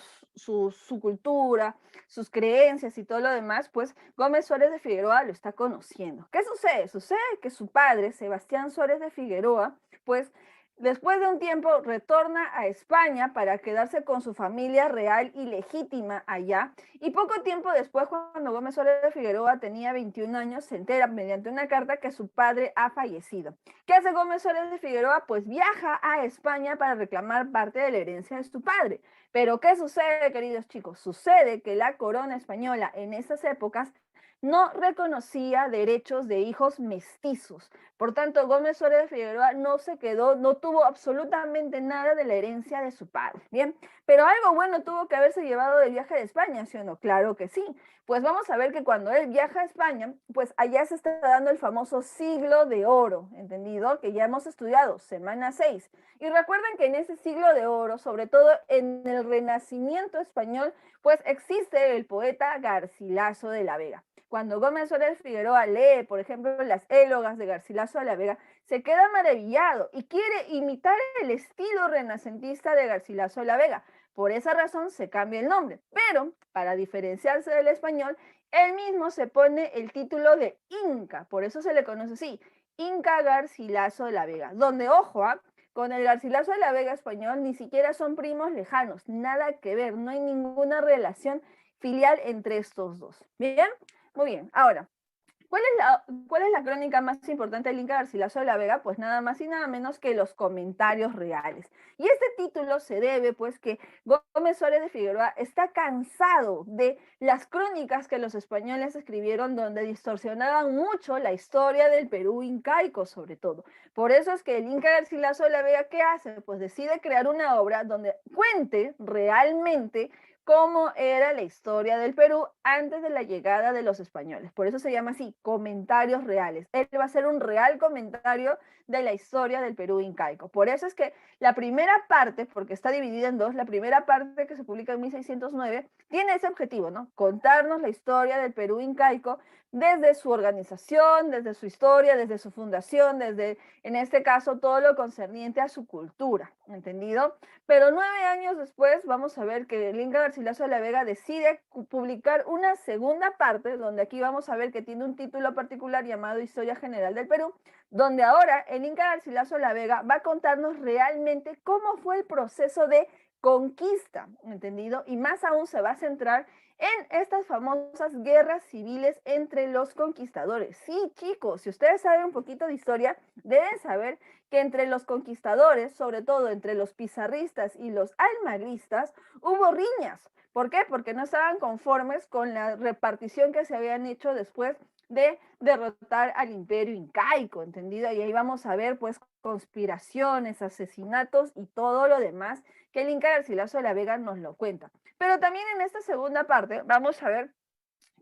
cultura, sus creencias y todo lo demás, pues Gómez Suárez de Figueroa lo está conociendo. ¿Qué sucede? Sucede que su padre, Sebastián Suárez de Figueroa, pues después de un tiempo retorna a España para quedarse con su familia real y legítima allá, y poco tiempo después, cuando Gómez Suárez de Figueroa tenía 21 años, se entera mediante una carta que su padre ha fallecido. ¿Qué hace Gómez Suárez de Figueroa? Pues viaja a España para reclamar parte de la herencia de su padre. Pero ¿qué sucede, queridos chicos? Sucede que la corona española en esas épocas no reconocía derechos de hijos mestizos. Por tanto, Gómez Suárez de Figueroa no tuvo absolutamente nada de la herencia de su padre. Bien, pero algo bueno tuvo que haberse llevado del viaje de España, ¿sí o no? Claro que sí. Pues vamos a ver que cuando él viaja a España, pues allá se está dando el famoso siglo de oro, ¿entendido? Que ya hemos estudiado, semana 6. Y recuerden que en ese siglo de oro, sobre todo en el Renacimiento español, pues existe el poeta Garcilaso de la Vega. Cuando Gómez Suárez de Figueroa lee, por ejemplo, las élogas de Garcilaso de la Vega, se queda maravillado y quiere imitar el estilo renacentista de Garcilaso de la Vega. Por esa razón se cambia el nombre, pero para diferenciarse del español, él mismo se pone el título de Inca, por eso se le conoce así, Inca Garcilaso de la Vega, donde, ojo, con el Garcilaso de la Vega español ni siquiera son primos lejanos, nada que ver, no hay ninguna relación filial entre estos dos. ¿Bien? Muy bien, ahora, ¿Cuál es la crónica más importante del Inca Garcilaso de la Vega? Pues nada más y nada menos que los comentarios reales. Y este título se debe, pues, que Gómez Suárez de Figueroa está cansado de las crónicas que los españoles escribieron donde distorsionaban mucho la historia del Perú incaico, sobre todo. Por eso es que el Inca Garcilaso de la Vega, ¿qué hace? Pues decide crear una obra donde cuente realmente cómo era la historia del Perú antes de la llegada de los españoles. Por eso se llama así, comentarios reales. Él va a hacer un real comentario de la historia del Perú incaico. Por eso es que la primera parte, porque está dividida en dos, la primera parte que se publica en 1609, tiene ese objetivo, ¿no? Contarnos la historia del Perú incaico desde su organización, desde su historia, desde su fundación, desde, en este caso, todo lo concerniente a su cultura, ¿entendido? Pero 9 años después vamos a ver que el Inca Garcilaso de la Vega decide publicar una segunda parte, donde aquí vamos a ver que tiene un título particular llamado Historia General del Perú, donde ahora el Inca Garcilaso de la Vega va a contarnos realmente cómo fue el proceso de conquista, ¿entendido? Y más aún se va a centrar en estas famosas guerras civiles entre los conquistadores. Sí, chicos, si ustedes saben un poquito de historia, deben saber que entre los conquistadores, sobre todo entre los pizarristas y los almagristas, hubo riñas. ¿Por qué? Porque no estaban conformes con la repartición que se habían hecho después de derrotar al imperio incaico, ¿entendido? Y ahí vamos a ver, pues, conspiraciones, asesinatos y todo lo demás que el Inca Garcilaso de la Vega nos lo cuenta. Pero también en esta segunda parte vamos a ver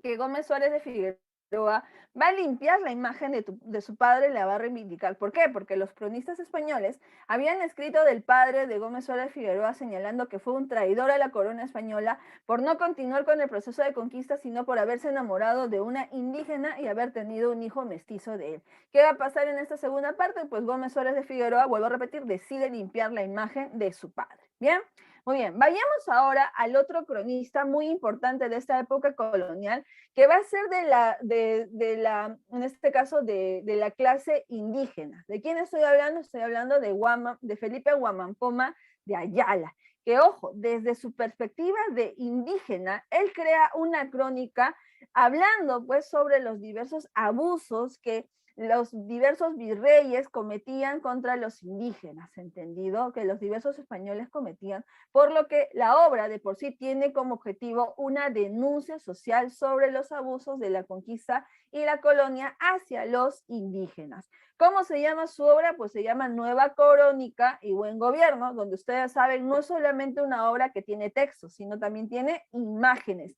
que Gómez Suárez de Figueroa va a limpiar la imagen de su padre y la va a reivindicar. ¿Por qué? Porque los cronistas españoles habían escrito del padre de Gómez Suárez de Figueroa señalando que fue un traidor a la corona española por no continuar con el proceso de conquista, sino por haberse enamorado de una indígena y haber tenido un hijo mestizo de él. ¿Qué va a pasar en esta segunda parte? Pues Gómez Suárez de Figueroa, vuelvo a repetir, decide limpiar la imagen de su padre. ¿Bien? Muy bien, vayamos ahora al otro cronista muy importante de esta época colonial, que va a ser en este caso, de la clase indígena. ¿De quién estoy hablando? Estoy hablando de Felipe Huamampoma de Ayala, que ojo, desde su perspectiva de indígena, él crea una crónica hablando pues sobre los diversos abusos que los diversos virreyes cometían contra los indígenas, ¿entendido? Que los diversos españoles cometían, por lo que la obra de por sí tiene como objetivo una denuncia social sobre los abusos de la conquista y la colonia hacia los indígenas. ¿Cómo se llama su obra? Pues se llama Nueva Crónica y Buen Gobierno, donde ustedes saben, no es solamente una obra que tiene texto, sino también tiene imágenes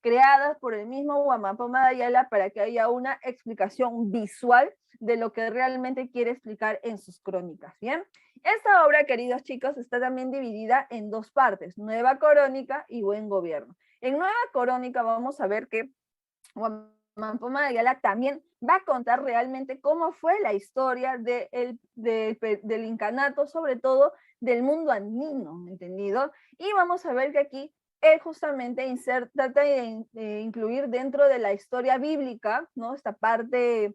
creadas por el mismo Huamampoma de Ayala para que haya una explicación visual de lo que realmente quiere explicar en sus crónicas, ¿bien? Esta obra, queridos chicos, está también dividida en dos partes, Nueva Crónica y Buen Gobierno. En Nueva Crónica vamos a ver que Huamampoma de Ayala también va a contar realmente cómo fue la historia del incanato, sobre todo del mundo andino, ¿entendido? Y vamos a ver que aquí él justamente trata de incluir dentro de la historia bíblica, ¿no? Esta parte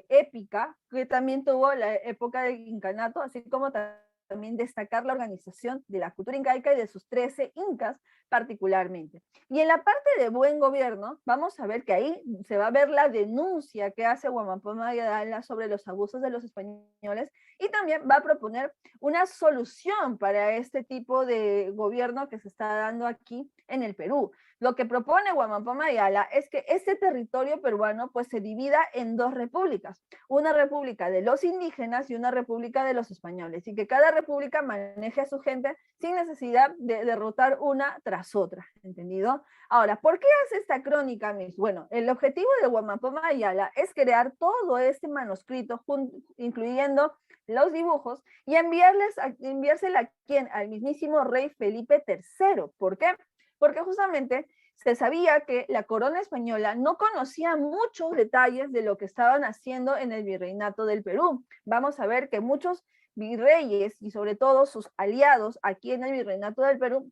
épica que también tuvo la época del incanato, así como también destacar la organización de la cultura incaica y de sus 13 incas particularmente. Y en la parte de Buen Gobierno, vamos a ver que ahí se va a ver la denuncia que hace Huamampoma de Ayala sobre los abusos de los españoles y también va a proponer una solución para este tipo de gobierno que se está dando aquí en el Perú. Lo que propone Huamampoma de Ayala es que este territorio peruano pues se divida en dos repúblicas, una república de los indígenas y una república de los españoles, y que cada república maneje a su gente sin necesidad de derrotar una tras otra, ¿entendido? Ahora, ¿por qué hace esta crónica, Miss? Bueno, el objetivo de Huamampoma de Ayala es crear todo este manuscrito, incluyendo los dibujos, y enviársela a quién, al mismísimo rey Felipe III. ¿Por qué? Porque justamente se sabía que la corona española no conocía muchos detalles de lo que estaban haciendo en el virreinato del Perú. Vamos a ver que muchos virreyes y sobre todo sus aliados aquí en el virreinato del Perú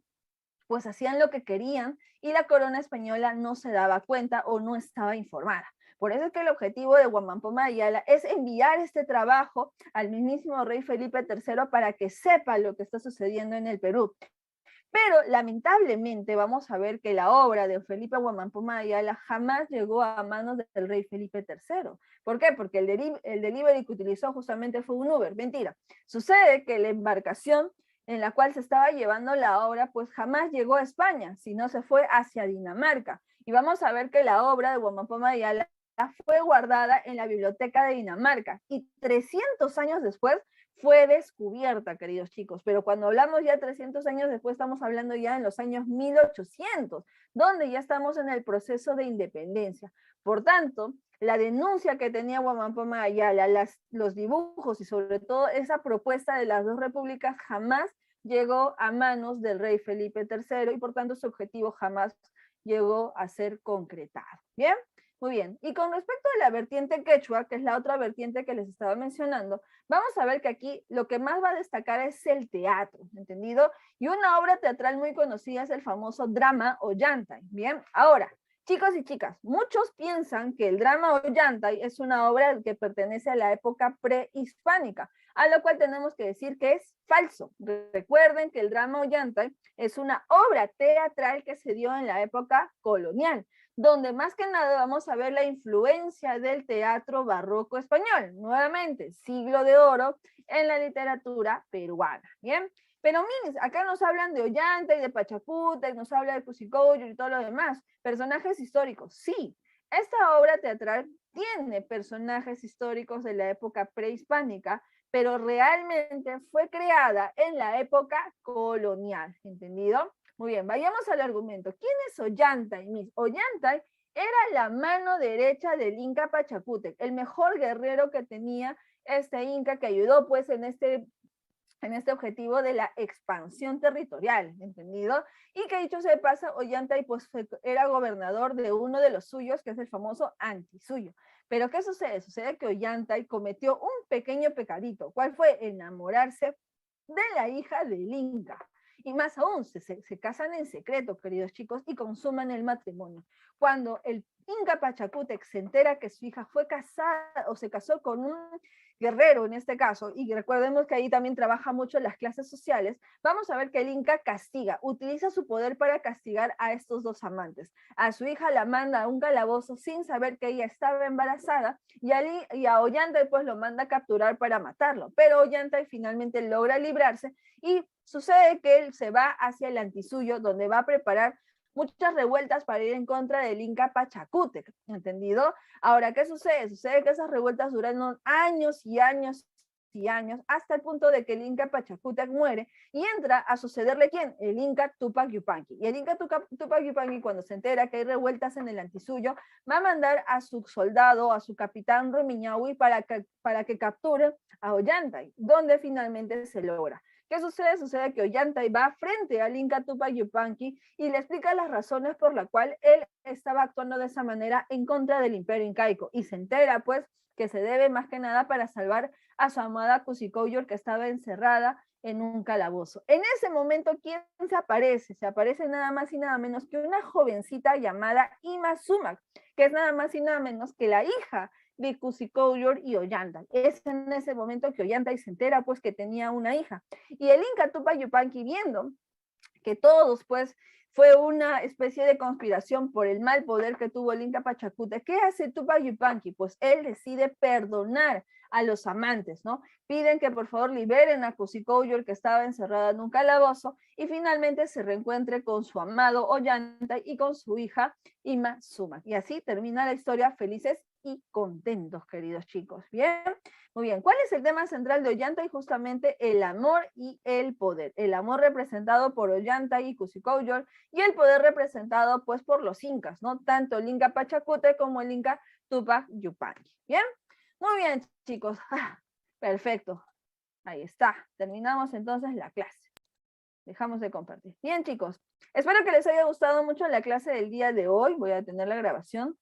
pues hacían lo que querían y la corona española no se daba cuenta o no estaba informada. Por eso es que el objetivo de Huamampoma de Ayala es enviar este trabajo al mismísimo rey Felipe III para que sepa lo que está sucediendo en el Perú. Pero lamentablemente vamos a ver que la obra de Felipe Guamampoma Ayala jamás llegó a manos del rey Felipe III. ¿Por qué? Porque el delivery que utilizó justamente fue un Uber. Mentira. Sucede que la embarcación en la cual se estaba llevando la obra, pues jamás llegó a España, sino se fue hacia Dinamarca. Y vamos a ver que la obra de Guamampoma Ayala fue guardada en la biblioteca de Dinamarca y 300 años después fue descubierta, queridos chicos, pero cuando hablamos ya 300 años después, estamos hablando ya en los años 1800, donde ya estamos en el proceso de independencia. Por tanto, la denuncia que tenía Guamampoma Ayala, los dibujos y sobre todo esa propuesta de las dos repúblicas jamás llegó a manos del rey Felipe III y por tanto su objetivo jamás llegó a ser concretado. ¿Bien? Muy bien, y con respecto a la vertiente quechua, que es la otra vertiente que les estaba mencionando, vamos a ver que aquí lo que más va a destacar es el teatro, ¿entendido? Y una obra teatral muy conocida es el famoso drama Ollantay, ¿bien? Ahora, chicos y chicas, muchos piensan que el drama Ollantay es una obra que pertenece a la época prehispánica, a lo cual tenemos que decir que es falso. Recuerden que el drama Ollantay es una obra teatral que se dio en la época colonial, donde más que nada vamos a ver la influencia del teatro barroco español, nuevamente, siglo de oro en la literatura peruana, ¿bien? Pero miren, acá nos hablan de Ollantay y de Pachacútec, nos habla de Cusicoyo y todo lo demás, personajes históricos, sí, esta obra teatral tiene personajes históricos de la época prehispánica, pero realmente fue creada en la época colonial, ¿entendido? Muy bien, vayamos al argumento. ¿Quién es Ollantay, Miss? Ollantay era la mano derecha del Inca Pachacútec, el mejor guerrero que tenía este Inca que ayudó pues en este objetivo de la expansión territorial, ¿entendido? Y que dicho sea de paso, Ollantay pues era gobernador de uno de los suyos, que es el famoso Antisuyo. Pero ¿qué sucede? Sucede que Ollantay cometió un pequeño pecadito. ¿Cuál fue? Enamorarse de la hija del Inca. Y más aún, se casan en secreto, queridos chicos, y consuman el matrimonio. Cuando el Inca Pachacútec se entera que su hija fue casada o se casó con un guerrero en este caso, y recordemos que ahí también trabaja mucho las clases sociales, vamos a ver que el Inca castiga, utiliza su poder para castigar a estos dos amantes. A su hija la manda a un calabozo sin saber que ella estaba embarazada, y a Ollantay pues lo manda a capturar para matarlo, pero Ollantay finalmente logra librarse y sucede que él se va hacia el Antisuyo, donde va a preparar muchas revueltas para ir en contra del Inca Pachacútec, ¿entendido? Ahora, ¿qué sucede? Sucede que esas revueltas duraron años y años y años, hasta el punto de que el Inca Pachacútec muere y entra a sucederle ¿quién? El Inca Tupac Yupanqui. Y el Inca Tupac Yupanqui, cuando se entera que hay revueltas en el Antisuyo, va a mandar a su soldado, a su capitán Rumiñahui, para que capture a Ollantay, donde finalmente se logra. ¿Qué sucede? Sucede que Ollantay va frente al Inca Tupac Yupanqui y le explica las razones por las cuales él estaba actuando de esa manera en contra del imperio incaico y se entera pues que se debe más que nada para salvar a su amada Cusicoyor, que estaba encerrada en un calabozo. En ese momento, ¿quién se aparece? Se aparece nada más y nada menos que una jovencita llamada Ima Sumac, que es nada más y nada menos que la hija de Cusicoyor y Ollantay. Es en ese momento que Ollantay se entera pues que tenía una hija. Y el Inca Tupac Yupanqui, viendo que todos pues fue una especie de conspiración por el mal poder que tuvo el Inca Pachacútec, ¿qué hace Tupac Yupanqui? Pues él decide perdonar a los amantes, ¿no? Piden que por favor liberen a Cusicoyor, que estaba encerrada en un calabozo, y finalmente se reencuentre con su amado Ollantay y con su hija Ima Sumac. Y así termina la historia, felices y contentos, queridos chicos. ¿Bien? Muy bien. ¿Cuál es el tema central de Ollantay? Justamente el amor y el poder. El amor representado por Ollantay y Cusicoyor, y el poder representado pues por los incas, ¿no? Tanto el Inca Pachacútec como el Inca Tupac Yupanqui. ¿Bien? Muy bien, chicos. Perfecto. Ahí está. Terminamos entonces la clase. Dejamos de compartir. Bien, chicos. Espero que les haya gustado mucho la clase del día de hoy. Voy a tener la grabación.